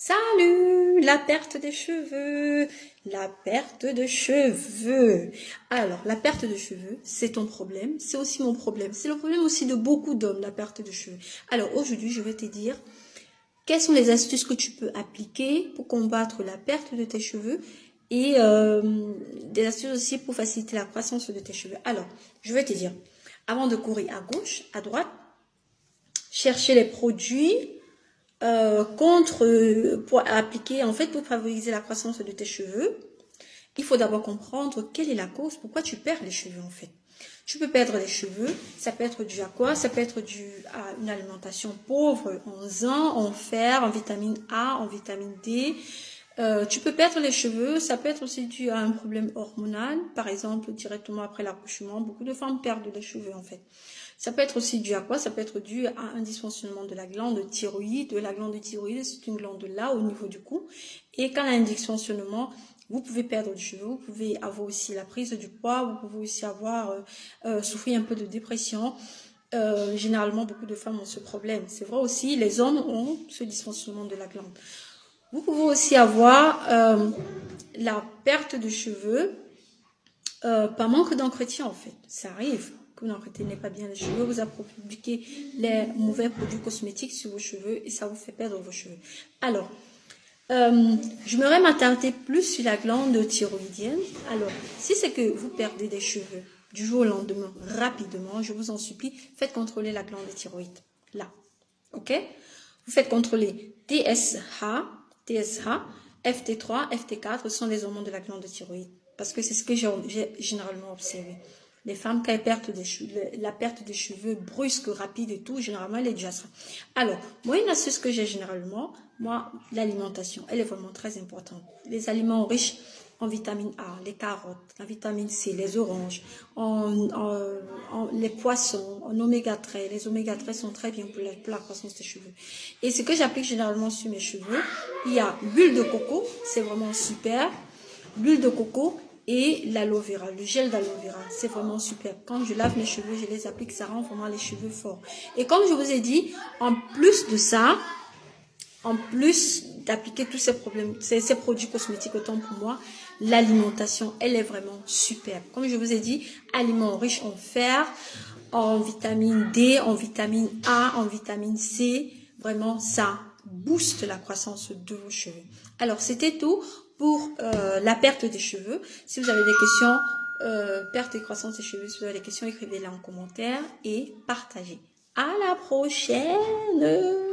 Salut, la perte des cheveux, la perte de cheveux. Alors, la perte de cheveux, c'est ton problème, c'est aussi mon problème. C'est le problème aussi de beaucoup d'hommes, la perte de cheveux. Alors, aujourd'hui, je vais te dire quelles sont les astuces que tu peux appliquer pour combattre la perte de tes cheveux et des astuces aussi pour faciliter la croissance de tes cheveux. Alors, je vais te dire, avant de courir à gauche, à droite, chercher les produits pour appliquer, en fait, pour favoriser la croissance de tes cheveux, il faut d'abord comprendre quelle est la cause, pourquoi tu perds les cheveux, en fait. Tu peux perdre les cheveux, ça peut être dû à quoi? Ça peut être dû à une alimentation pauvre en zinc, en fer, en vitamine A, en vitamine D. Tu peux perdre les cheveux, ça peut être aussi dû à un problème hormonal, par exemple directement après l'accouchement. Beaucoup de femmes perdent les cheveux en fait. Ça peut être aussi dû à quoi? Ça peut être dû à un dysfonctionnement de la glande thyroïde. La glande thyroïde, c'est une glande là au niveau du cou. Et quand il y a un dysfonctionnement, vous pouvez perdre du cheveu, vous pouvez avoir aussi la prise du poids, vous pouvez aussi avoir souffrir un peu de dépression. Généralement, beaucoup de femmes ont ce problème. C'est vrai aussi, les hommes ont ce dysfonctionnement de la glande. Vous pouvez aussi avoir la perte de cheveux par manque d'entretien en fait. Ça arrive que vous n'entretenez pas bien les cheveux, vous appliquez les mauvais produits cosmétiques sur vos cheveux et ça vous fait perdre vos cheveux. Alors, je m'aurais m'attarder plus sur la glande thyroïdienne. Alors, si c'est que vous perdez des cheveux du jour au lendemain, rapidement, je vous en supplie, faites contrôler la glande thyroïde. Là, ok? Vous faites contrôler TSH, FT3, FT4 sont les hormones de la glande thyroïde. Parce que c'est ce que j'ai généralement observé. Les femmes, quand elles perdent des cheveux, la perte des cheveux brusque, rapide et tout, généralement, elle est déjà ça. Alors, moi, une astuce que j'ai généralement, moi, l'alimentation, elle est vraiment très importante. Les aliments riches en vitamine A, les carottes, la vitamine C, les oranges, les poissons, en oméga 3. Les oméga 3 sont très bien pour la croissance des cheveux. Et ce que j'applique généralement sur mes cheveux, il y a l'huile de coco, c'est vraiment super. L'huile de coco et l'aloe vera, le gel d'aloe vera, c'est vraiment super. Quand je lave mes cheveux, je les applique, ça rend vraiment les cheveux forts. Et comme je vous ai dit, en plus de ça, en plus d'appliquer tous ces problèmes, ces produits cosmétiques, autant pour moi, l'alimentation, elle est vraiment superbe. Comme je vous ai dit, aliments riches en fer, en vitamine D, en vitamine A, en vitamine C. Vraiment, ça booste la croissance de vos cheveux. Alors, c'était tout pour la perte des cheveux. Si vous avez des questions, perte et croissance des cheveux, si vous avez des questions, écrivez-les en commentaire et partagez. À la prochaine!